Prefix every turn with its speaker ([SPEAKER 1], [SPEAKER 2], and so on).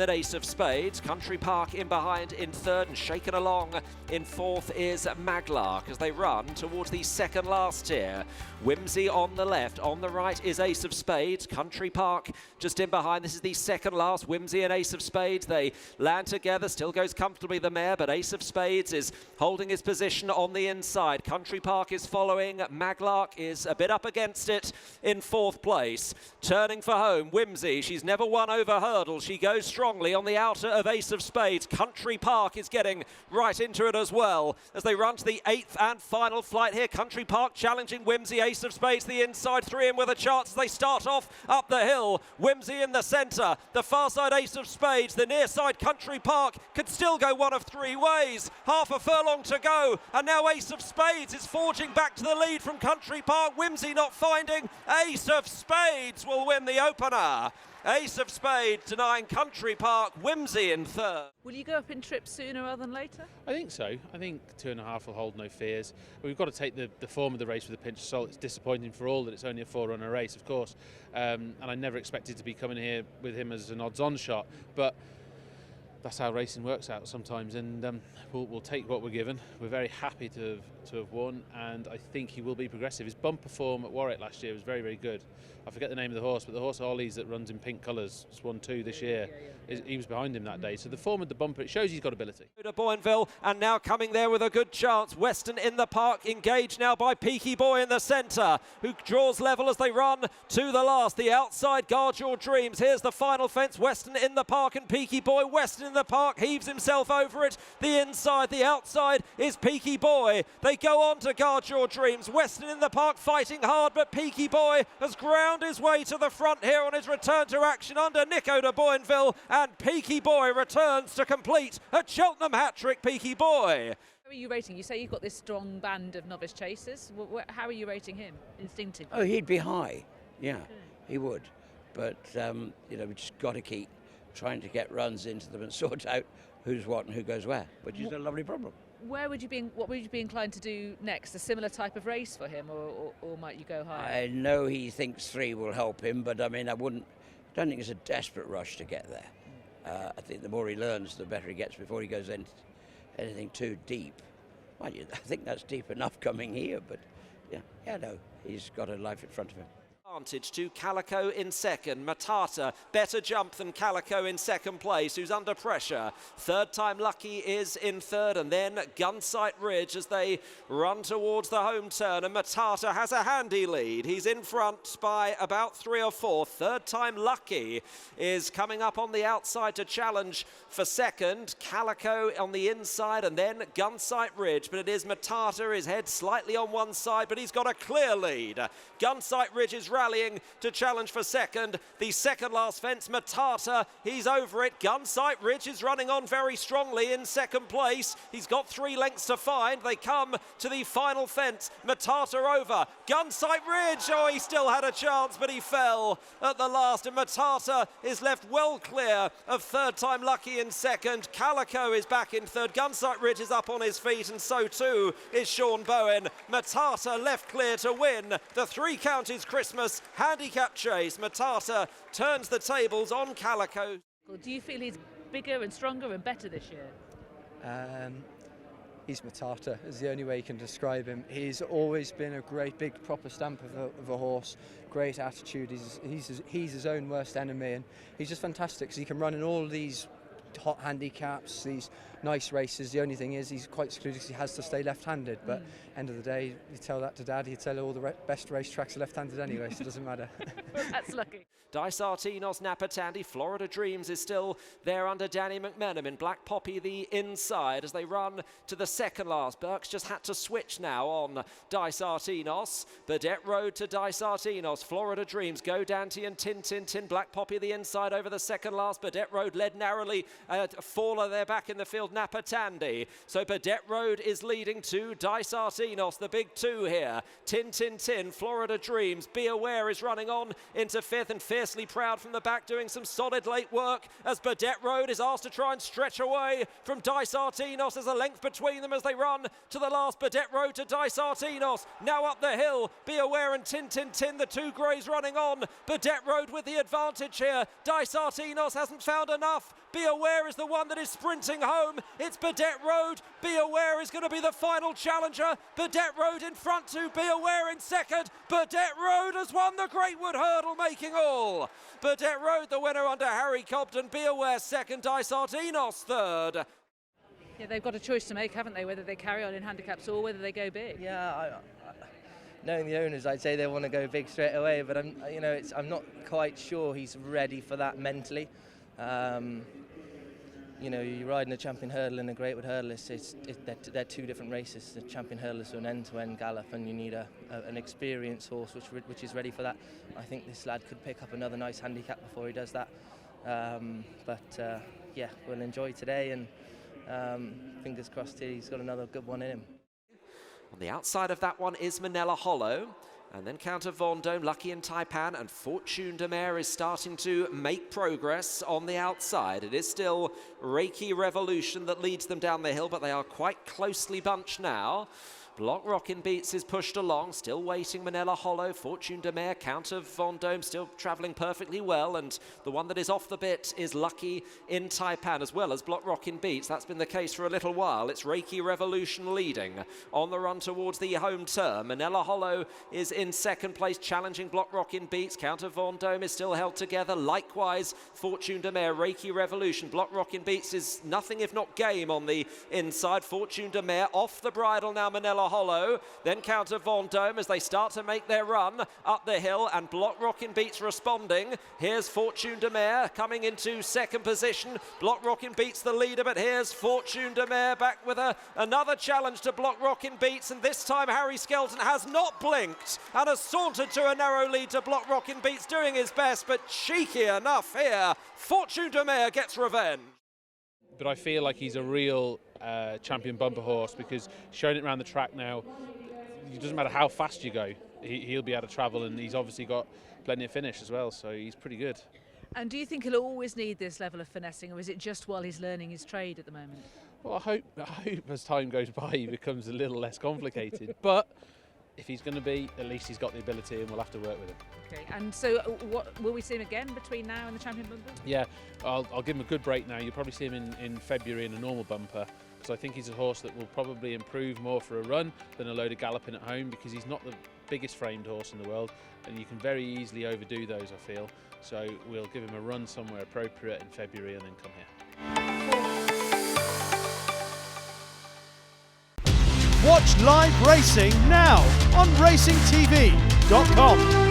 [SPEAKER 1] than Ace of Spades. Country Park in behind in third, and shaken along in fourth is Maglark as they run towards the second last tier. Whimsy on the left, on the right is Ace of Spades. Country Park just in behind. This is the second last. Whimsy and Ace of Spades, they land together. Still goes comfortably the mare, but Ace of Spades is holding his position on the inside. Country Park is following. Maglark is a bit up against it in fourth place. Turning for home, Whimsy. She's never won over hurdle. She goes strongly on the outer of Ace of Spades. Country Park is getting right into it as well as they run to the eighth and final flight here. Country Park challenging Whimsy. Ace of Spades the inside, three in with a chance as they start off up the hill. Whimsy in the centre, the far side Ace of Spades, the near side Country Park could still go one of three ways. Half a furlong to go, and now Ace of Spades is forging back to the lead from Country Park. Whimsy not finding. Ace of Spades will win the opener. Ace of Spades denying Country Park. Whimsy in third.
[SPEAKER 2] Will you go up in trips sooner rather than later?
[SPEAKER 3] I think so. I think 2.5 will hold no fears. We've got to take the form of the race with a pinch of salt. It's disappointing for all that it's only a four-runner race, of course. And I never expected to be coming here with him as an odds-on shot. But that's how racing works out sometimes, and we'll take what we're given. We're very happy to have won, and I think he will be progressive. His bumper form at Warwick last year was very, very good. I forget the name of the horse, but the horse Ollie's that runs in pink colours, it's won 2 this year. He was behind him that day, so the form of the bumper, it shows he's got ability.
[SPEAKER 1] To Bourneville, and now coming there with a good chance. Western in the park, engaged now by Peaky Boy in the centre, who draws level as they run to the last. The outside, Guard Your Dreams. Here's the final fence. Western in the park and Peaky Boy. Western in the park, heaves himself over it. The inside, the outside is Peaky Boy. They go on to Guard Your Dreams. Western in the park fighting hard, but Peaky Boy has ground his way to the front here on his return to action under Nico de Bourneville, and Peaky Boy returns to complete a Cheltenham hat-trick. Peaky Boy.
[SPEAKER 2] How are you rating? You say you've got this strong band of novice chasers. How are you rating him instinctively?
[SPEAKER 4] Oh, he'd be high. Yeah, he would. But, you know, we just got to keep trying to get runs into them and sort out who's what and who goes where, which is a lovely problem.
[SPEAKER 2] What would you be inclined to do next? A similar type of race for him, or might you go higher?
[SPEAKER 4] I know he thinks 3 will help him, but I mean, I don't think it's a desperate rush to get there. I think the more he learns, the better he gets before he goes into anything too deep. Mind you, I think that's deep enough coming here, but yeah, no, he's got a life in front of him.
[SPEAKER 1] Advantage to Calico in second. Matata, better jump than Calico in second place, who's under pressure. Third Time Lucky is in third, and then Gunsight Ridge as they run towards the home turn, and Matata has a handy lead. He's in front by about 3 or 4. Third Time Lucky is coming up on the outside to challenge for second. Calico on the inside, and then Gunsight Ridge, but it is Matata, his head slightly on one side, but he's got a clear lead. Gunsight Ridge is rallying to challenge for second. The second last fence, Matata, he's over it. Gunsight Ridge is running on very strongly in second place. He's got 3 lengths to find. They come to the final fence. Matata over. Gunsight Ridge, oh, he still had a chance, but he fell at the last, and Matata is left well clear of Third Time Lucky in second. Calico is back in third. Gunsight Ridge is up on his feet, and so too is Sean Bowen. Matata left clear to win the 3 Counties Christmas handicap chase. Matata turns the tables on Calico.
[SPEAKER 2] Do you feel he's bigger and stronger and better this year?
[SPEAKER 5] He's Matata, is the only way you can describe him. He's always been a great big proper stamp of a horse, great attitude. He's his own worst enemy, and he's just fantastic because he can run in all these hot handicaps, these nice races. The only thing is he's quite secluded because he has to stay left-handed, but end of the day, you tell that to Dad, he'd tell all the best racetracks are left-handed anyway, so it doesn't matter.
[SPEAKER 2] That's lucky.
[SPEAKER 1] Dice Artinos, Napatandi, Florida Dreams is still there under Danny McMenamin. In Black Poppy the inside as they run to the second last. Burke's just had to switch now on Dice Artinos. Burdett Road to Dice Artinos. Florida Dreams, Go Dante and Tin Tin Tin. Black Poppy the inside over the second last. Burdett Road led narrowly Faller there back in the field, Napatandi. So Burdett Road is leading to Dice Artinos, the big two here. Tin Tin Tin, Florida Dreams, Be Aware is running on into fifth, and Fiercely Proud from the back doing some solid late work as Burdett Road is asked to try and stretch away from Dice Artinos. There's a length between them as they run to the last. Burdett Road to Dice Artinos. Now up the hill, Be Aware and Tin Tin Tin, the two greys running on. Burdett Road with the advantage here. Dice Artinos hasn't found enough. Be Aware is the one that is sprinting home. It's Burdett Road. Be Aware is going to be the final challenger. Burdett Road in front to Be Aware in second. Burdett Road has won the Greatwood Hurdle, making all. Burdett Road the winner under Harry Cobden. Be Aware second, Dice Artinos third.
[SPEAKER 2] Yeah, they've got a choice to make, haven't they? Whether they carry on in handicaps or whether they go big.
[SPEAKER 6] Yeah, knowing the owners, I'd say they want to go big straight away, but I'm not quite sure he's ready for that mentally. You're riding a champion hurdle and a Greatwood Hurdle. They're two different races. The champion hurdle is an end-to-end gallop, and you need an experienced horse which is ready for that. I think this lad could pick up another nice handicap before he does that. Yeah, we'll enjoy today, and fingers crossed he's got another good one in him.
[SPEAKER 1] On the outside of that one is Manila Hollow. And then Count of Vendôme, Lucky in Taipan, and Fortune De Mer is starting to make progress on the outside. It is still Reiki Revolution that leads them down the hill, but they are quite closely bunched now. Block Rockin' Beats is pushed along, still waiting Manila Hollow, Fortune De Mer, Count of Vendôme still travelling perfectly well, and the one that is off the bit is Lucky in Taipan, as well as Block Rockin' Beats. That's been the case for a little while. It's Reiki Revolution leading on the run towards the home turn. Manila Hollow is in second place, challenging Block Rockin' Beats. Count of Vendôme is still held together. Likewise, Fortune De Mer, Reiki Revolution. Block Rockin' Beats is nothing if not game on the inside. Fortune De Mer off the bridle now, Manila Hollow, then Count of Vendôme as they start to make their run up the hill, and Block Rockin' Beats responding. Here's Fortune De Mer coming into second position. Block Rockin' Beats the leader, but here's Fortune De Mer back with another challenge to Block Rockin' Beats, and this time Harry Skelton has not blinked and has sauntered to a narrow lead to Block Rockin' Beats, doing his best, but cheeky enough here. Fortune De Mer gets revenge.
[SPEAKER 3] But I feel like he's a real champion bumper horse, because showing it around the track now, it doesn't matter how fast you go, he'll be able to travel, and he's obviously got plenty of finish as well, so he's pretty good.
[SPEAKER 2] And do you think he'll always need this level of finessing, or is it just while he's learning his trade at the moment?
[SPEAKER 3] Well, I hope as time goes by he becomes a little less complicated, but if he's going to be, at least he's got the ability, and we'll have to work with him.
[SPEAKER 2] Okay, and so what will we see him again between now and the champion bumper?
[SPEAKER 3] Yeah, I'll give him a good break now. You'll probably see him in February in a normal bumper, because I think he's a horse that will probably improve more for a run than a load of galloping at home, because he's not the biggest framed horse in the world, and you can very easily overdo those, I feel. So we'll give him a run somewhere appropriate in February and then come here.
[SPEAKER 7] Watch live racing now on racingtv.com.